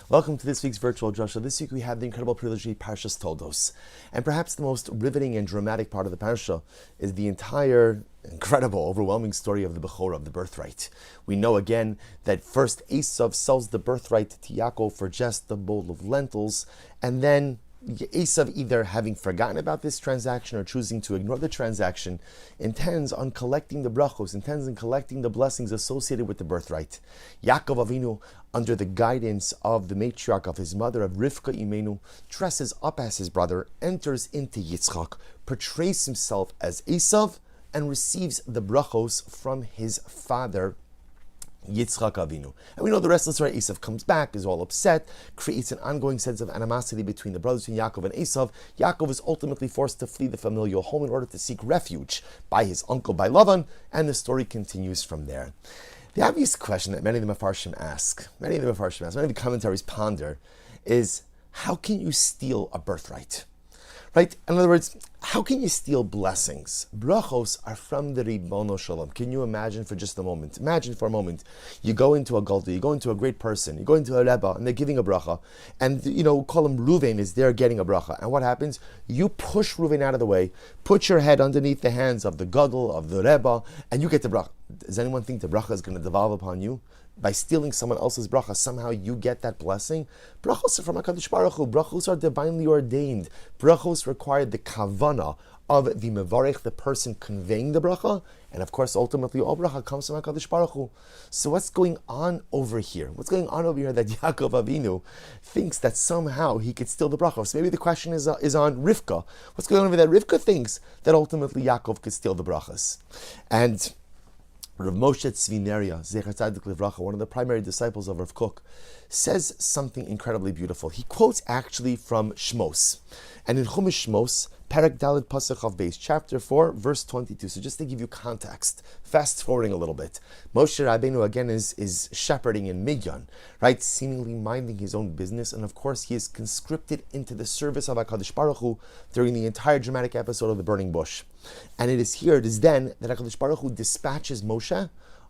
Welcome to this week's virtual Drasha. This week we have the incredible privilege of Parshas Toldos. And perhaps the most riveting and dramatic part of the Parsha is the entire incredible, overwhelming story of the Bechor, of the birthright. We know again that first Esav sells the birthright to Yaakov for just a bowl of lentils, and then Esav, either having forgotten about this transaction or choosing to ignore the transaction, intends on collecting the brachos, intends on collecting the blessings associated with the birthright. Yaakov Avinu, under the guidance of the matriarch of his mother, of Rivka Imenu, dresses up as his brother, enters into Yitzchak, portrays himself as Esav, and receives the brachos from his father, Yitzchak Avinu. And we know the rest of the story. Esav comes back, is all upset, creates an ongoing sense of animosity between the brothers, between Yaakov and Esav. Yaakov is ultimately forced to flee the familial home in order to seek refuge by his uncle, by Lavan, and the story continues from there. The obvious question that many of the Mefarshim ask, many of the commentaries ponder, is how can you steal a birthright? Right? In other words, how can you steal blessings? Brachos are from the Ribono Shalom. Can you imagine for just a moment? Imagine for a moment, you go into a Galdi, you go into a great person, you go into a Rebbe, and they're giving a bracha, and call him Ruvain is there getting a bracha. And what happens? You push Ruvain out of the way, put your head underneath the hands of the Gadol, of the Rebbe, and you get the bracha. Does anyone think the bracha is going to devolve upon you? By stealing someone else's bracha, somehow you get that blessing? Brachos are from HaKadosh Baruch Hu. Brachos are divinely ordained. Brachos require the kavana of the mevarech, the person conveying the bracha, and of course, ultimately, all bracha comes from HaKadosh Baruch Hu. So what's going on over here? What's going on over here that Yaakov Avinu thinks that somehow he could steal the bracha? So maybe the question is on Rivka. What's going on over there? Rivka thinks that ultimately Yaakov could steal the brachas. And Rav Moshe Tzvineria, Zecher Tzadik Livracha, one of the primary disciples of Rav Kook, says something incredibly beautiful. He quotes actually from Shmos. And in Chumash Shmos, Perek Daled Pasuk of Beis, chapter 4, verse 22. So just to give you context, fast forwarding a little bit, Moshe Rabbeinu again is shepherding in Midyan, right? Seemingly minding his own business. And of course, he is conscripted into the service of HaKadosh Baruch Hu during the entire dramatic episode of the burning bush. And it is then that HaKadosh Baruch Hu dispatches Moshe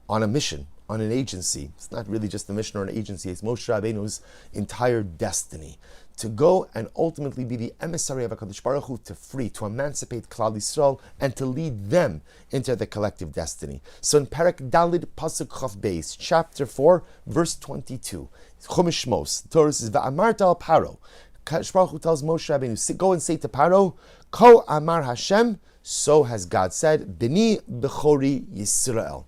on a mission, on an agency. It's not really just a mission or an agency, it's Moshe Rabbeinu's entire destiny, to go and ultimately be the emissary of HaKadosh Baruch Hu, to free, to emancipate Klal Yisrael, and to lead them into the collective destiny. So in Perek Dalid Pasuk Chav Beis, chapter 4, verse 22, Chumash Shmos, the Torah says, Va'amarta al Paro, HaKadosh Baruch Hu tells Moshe Rabbeinu, go and say to Paro, Ko Amar Hashem, so has God said, Bini Bechori Yisrael,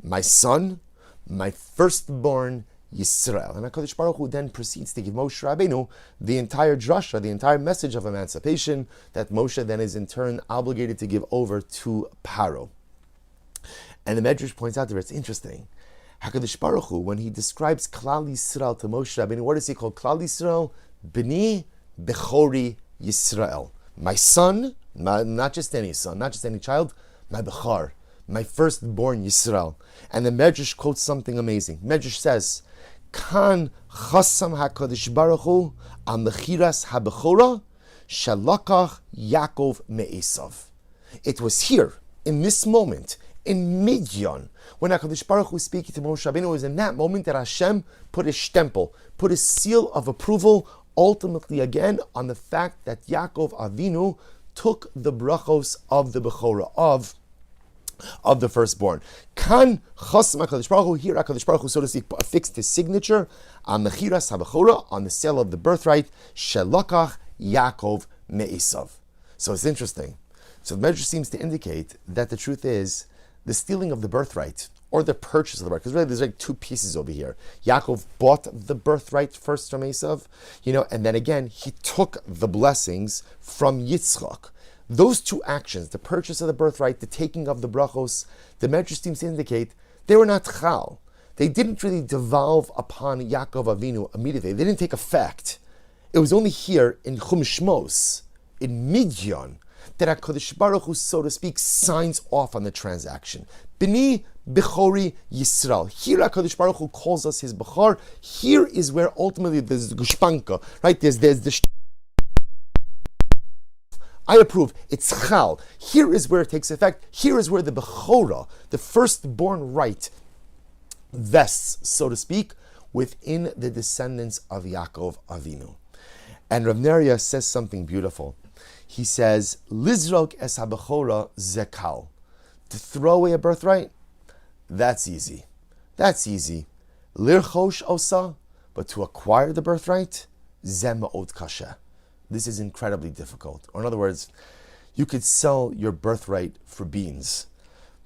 my son, my firstborn Yisrael. And HaKadosh Baruch Hu then proceeds to give Moshe Rabbeinu the entire drasha, the entire message of emancipation that Moshe then is in turn obligated to give over to Paro. And the Medrash points out there, it's interesting. HaKadosh Baruch Hu, when he describes Klal Yisrael to Moshe Rabbeinu, what does he call Klal Yisrael? Bini Bechori Yisrael. My son, not just any son, not just any child, my Bechor, my firstborn Yisrael. And the Medrash quotes something amazing. Medrash says, Kan chasam HaKadosh Baruch Hu al mechiras habechora shalakach Yaakov me'esav. It was here, in this moment, in Midyan, when HaKadosh Baruch Hu was speaking to Moshe Rabbeinu, it was in that moment that Hashem put his stempel, put his seal of approval, ultimately again, on the fact that Yaakov Avinu took the brachos of the Bechorah, of the firstborn. Kan chasam HaKadosh Baruch Hu, here HaKadosh Baruch Hu, so to speak, affixed his signature on mechiras habechora, on the sale of the birthright, shelakach Yaakov me'esav. So it's interesting. So the Medrash seems to indicate that the truth is the stealing of the birthright, or the purchase of the birthright, because really there's like two pieces over here. Yaakov bought the birthright first from Esav, and then again he took the blessings from Yitzchak. Those two actions, the purchase of the birthright, the taking of the brachos, the Medrash seems to indicate they were not chal. They didn't really devolve upon Yaakov Avinu immediately. They didn't take effect. It was only here in Chumash Shmos, in Midyan, that HaKadosh Baruch Hu, so to speak, signs off on the transaction. Bini Bechori Yisrael. Here HaKadosh Baruch Hu calls us his Bechor. Here is where ultimately there's the gushpanka, right? There's the I approve. It's chal. Here is where it takes effect. Here is where the Bechorah, the firstborn right, vests, so to speak, within the descendants of Yaakov Avinu. And Rav Neria says something beautiful. He says, Lizrok es ha-bechora zekal. To throw away a birthright, that's easy. That's easy. Lirchosh osa, but to acquire the birthright, zeh ma'od kasha. This is incredibly difficult. Or in other words, you could sell your birthright for beans,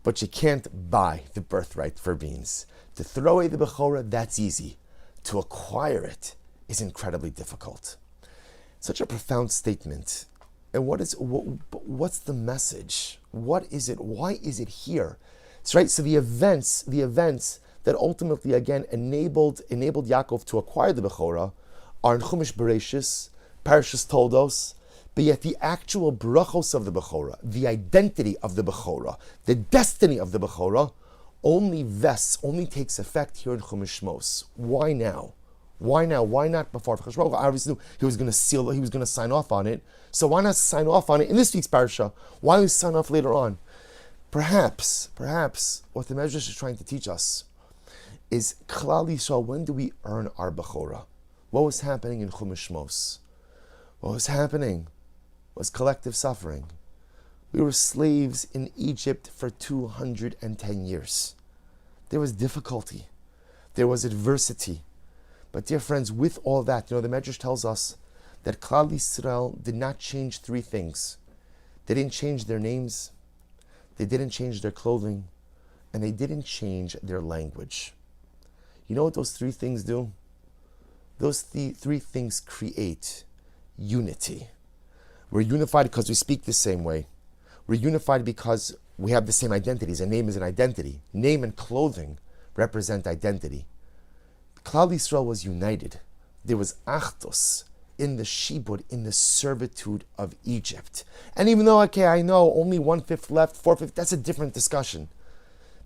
but you can't buy the birthright for beans. To throw away the Bechorah, that's easy. To acquire it is incredibly difficult. Such a profound statement. And what's the message? What is it? Why is it here? It's right. So the events that ultimately again enabled Yaakov to acquire the Bechorah are in Chumash Bereshis, Parashas Toldos, but yet the actual brachos of the Bechorah, the identity of the Bechorah, the destiny of the Bechorah, only takes effect here in Chumash Shmos. Why now? Why now? Why not before? Because Baruch obviously knew he was going to seal it, he was going to sign off on it. So why not sign off on it in this week's parasha? Why don't we sign off later on? Perhaps what the Medrash is trying to teach us is Klal Yisrael, when do we earn our Bechorah? What was happening in Chumash Shmos? What was happening was collective suffering. We were slaves in Egypt for 210 years. There was difficulty. There was adversity. But dear friends, with all that, the Medrash tells us that Klal Yisrael did not change three things. They didn't change their names, they didn't change their clothing, and they didn't change their language. You know what those three things do? Those three things create unity. We're unified because we speak the same way. We're unified because we have the same identities. A name is an identity. Name and clothing represent identity. Klal Yisrael was united. There was achdus in the shibud, in the servitude of Egypt. And even though, I know only 1/5 left, 4/5, that's a different discussion.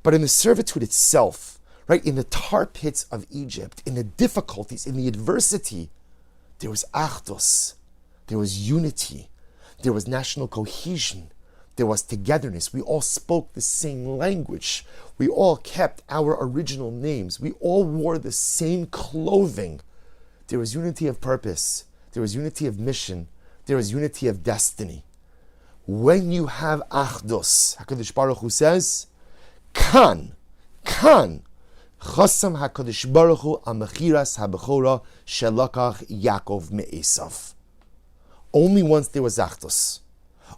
But in the servitude itself, right, in the tar pits of Egypt, in the difficulties, in the adversity, there was achdus, there was unity, there was national cohesion, there was togetherness. We all spoke the same language. We all kept our original names. We all wore the same clothing. There was unity of purpose. There was unity of mission. There was unity of destiny. When you have achdus, HaKadosh Baruch Hu says, Kan, chasam HaKadosh Baruch Hu amachiras habechora shelakach Yaakov me'esav. Only once there was achdus.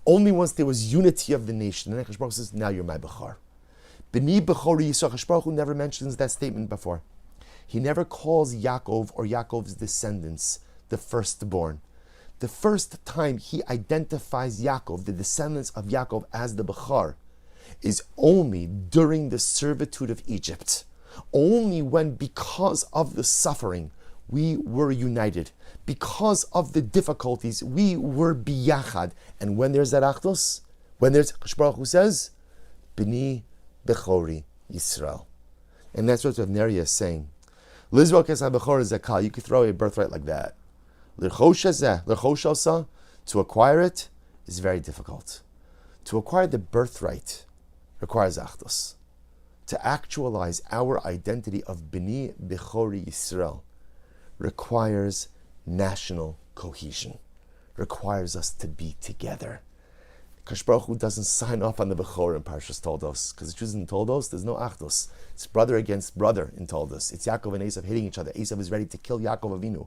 Only once there was unity of the nation. And HaKadosh Baruch Hu says, now you're my Bechor. B'ni Bechori Yisrael. HaKadosh Baruch Hu never mentions that statement before. He never calls Yaakov or Yaakov's descendants the firstborn. The first time he identifies Yaakov, the descendants of Yaakov, as the Bechor, is only during the servitude of Egypt. Only when, because of the suffering, we were united. Because of the difficulties, we were biyachad. And when there's that achdus, when there's, HaKadosh Baruch Hu says, B'ni Bechori Yisrael. And that's what Rav Neria is saying. Lizrok es ha-bechor zakal. You could throw a birthright like that. L'chosh, to acquire it is very difficult. To acquire the birthright requires achdus. To actualize our identity of B'ni Bechori Yisrael requires national cohesion, requires us to be together. HaKadosh Baruch Hu doesn't sign off on the Bechor in Parashas Toldos, because it's choosing Toldos, there's no achdus. It's brother against brother in Toldos. It's Yaakov and Esav hitting each other. Esav is ready to kill Yaakov Avinu.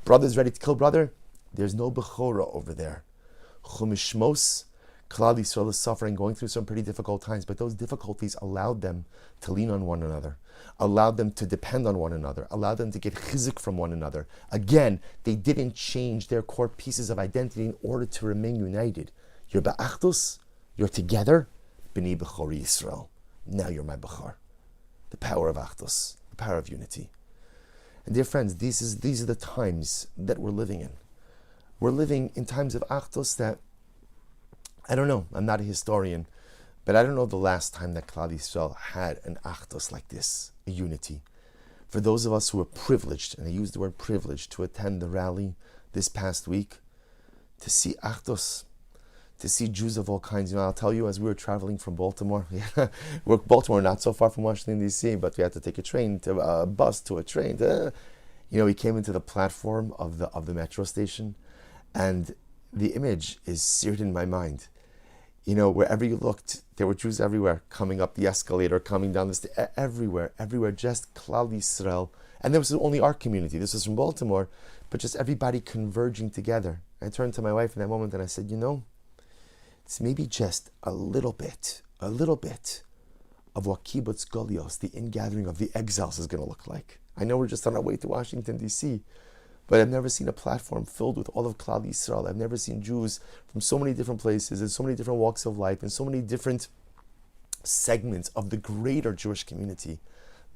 Brother is ready to kill brother. There's no Bechorah over there. Chumash Shmos, Klal Yisrael is suffering, going through some pretty difficult times, but those difficulties allowed them to lean on one another, allowed them to depend on one another, allowed them to get chizuk from one another. Again, they didn't change their core pieces of identity in order to remain united. You're ba'achdus, you're together, B'ni Bechori Yisrael. Now you're my Bechor. The power of achdus, the power of unity. And dear friends, these are the times that we're living in. We're living in times of achdus that, I don't know, I'm not a historian, but I don't know the last time that Klal Yisrael had an achdus like this, a unity. For those of us who were privileged, and I use the word privileged, to attend the rally this past week, to see achdus, to see Jews of all kinds. I'll tell you, as we were traveling from Baltimore, Baltimore not so far from Washington, D.C., but we had to take a train, to a bus, to a train. We came into the platform of the metro station, and the image is seared in my mind. Wherever you looked, there were Jews everywhere, coming up the escalator, coming down the stairs, everywhere, just Klal Yisrael. And this was only our community. This was from Baltimore, but just everybody converging together. I turned to my wife in that moment and I said, it's maybe just a little bit of what Kibbutz Golios, the ingathering of the exiles, is going to look like. I know we're just on our way to Washington, D.C., but I've never seen a platform filled with all of Klal Yisrael. I've never seen Jews from so many different places and so many different walks of life and so many different segments of the greater Jewish community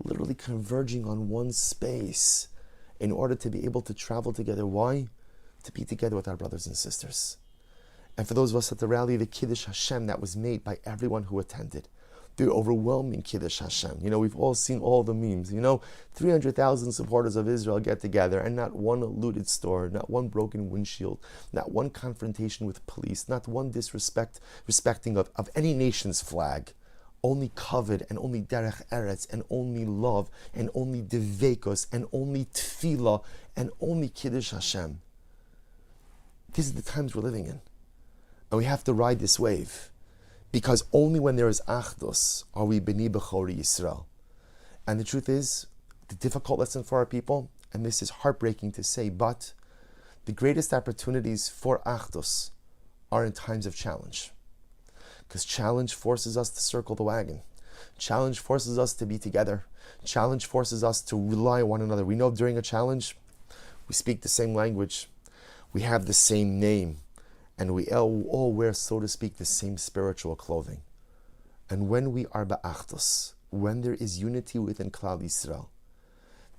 literally converging on one space in order to be able to travel together. Why? To be together with our brothers and sisters. And for those of us at the rally, the Kiddush Hashem that was made by everyone who attended. The overwhelming Kiddush Hashem. We've all seen all the memes. 300,000 supporters of Israel get together and not one looted store, not one broken windshield, not one confrontation with police, not one respecting of any nation's flag. Only kavod and only derech eretz and only love and only devekos and only tefillah and only Kiddush Hashem. These are the times we're living in. And we have to ride this wave. Because only when there is achdus are we b'ni Bechor Yisrael. And the truth is, the difficult lesson for our people, and this is heartbreaking to say, but the greatest opportunities for achdus are in times of challenge. Because challenge forces us to circle the wagon. Challenge forces us to be together. Challenge forces us to rely on one another. We know during a challenge, we speak the same language. We have the same name. And we all wear, so to speak, the same spiritual clothing. And when we are ba'achdus, when there is unity within Klal Yisrael,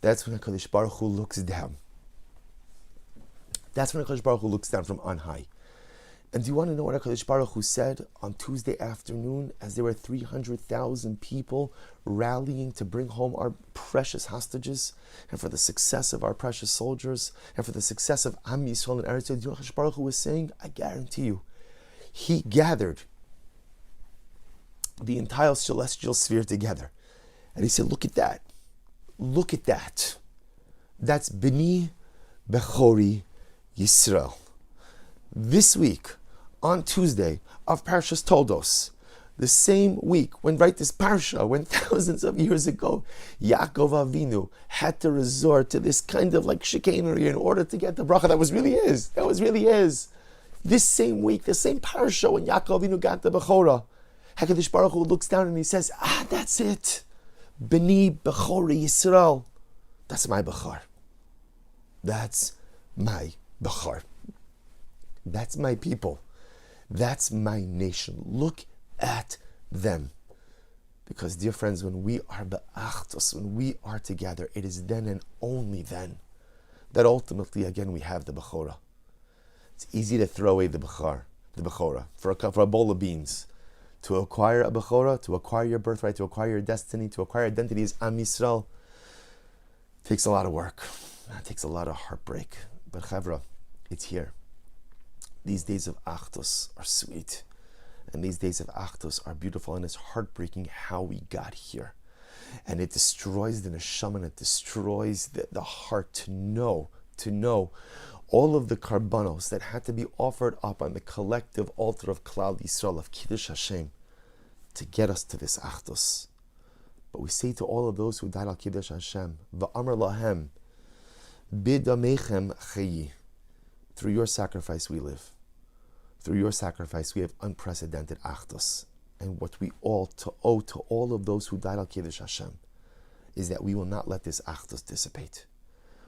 that's when HaKadosh Baruch Hu looks down. That's when HaKadosh Baruch Hu looks down from on high. And do you want to know what HaKadosh Baruch Hu said on Tuesday afternoon as there were 300,000 people rallying to bring home our precious hostages and for the success of our precious soldiers and for the success of Am Yisrael and Eretz Yisrael? Do you know what HaKadosh Baruch Hu was saying? I guarantee you, he gathered the entire celestial sphere together. And he said, look at that. Look at that. That's B'ni Bechori Yisrael. This week, on Tuesday of Parshas Toldos, the same week when this parsha, when thousands of years ago, Yaakov Avinu had to resort to this kind of chicanery in order to get the bracha that was really his. This same week, the same parsha, when Yaakov Avinu got the Bechorah, HaKadosh Baruch Hu looks down and he says, that's it. B'ni Bechor Yisrael. That's my Bechor. That's my Bechor. That's my people. That's my nation. Look at them. Because, dear friends, when we are ba'achdus, when we are together, it is then and only then that ultimately, again, we have the Bechorah. It's easy to throw away the Bechorah, for a bowl of beans. To acquire a Bechorah, to acquire your birthright, to acquire your destiny, to acquire identity as Am Yisrael, takes a lot of work. It takes a lot of heartbreak. But Chavra, it's here. These days of Achdus are sweet. And these days of Achdus are beautiful. And it's heartbreaking how we got here. And it destroys the neshama, and it destroys the heart to know all of the karbanos that had to be offered up on the collective altar of Klal Yisrael, of Kiddush Hashem, to get us to this Achdus. But we say to all of those who died al Kiddush Hashem, V'amar lahem, bidamechem chayi. Through your sacrifice we live. Through your sacrifice we have unprecedented Achdus. And what we all owe to all of those who died al Kiddush Hashem is that we will not let this Achdus dissipate.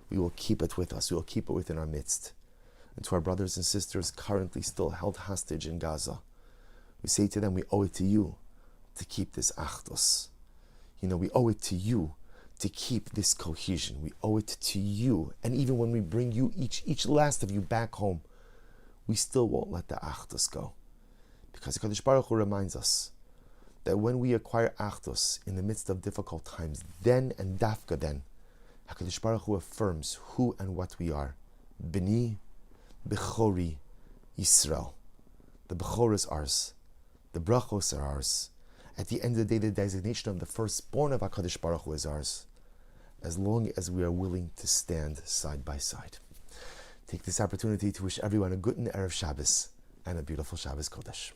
We will keep it with us. We will keep it within our midst. And to our brothers and sisters currently still held hostage in Gaza, we say to them, we owe it to you to keep this Achdus. We owe it to you to keep this cohesion. We owe it to you. And even when we bring you, each last of you back home, we still won't let the Achdus go. Because HaKadosh Baruch Hu reminds us that when we acquire Achdus in the midst of difficult times, then and dafka then, HaKadosh Baruch Hu affirms who and what we are. B'ni Bechori Yisrael. The Bechor is ours. The brachos are ours. At the end of the day, the designation of the firstborn of HaKadosh Baruch Hu is ours, as long as we are willing to stand side by side. Take this opportunity to wish everyone a good Erev Shabbos and a beautiful Shabbos Kodesh.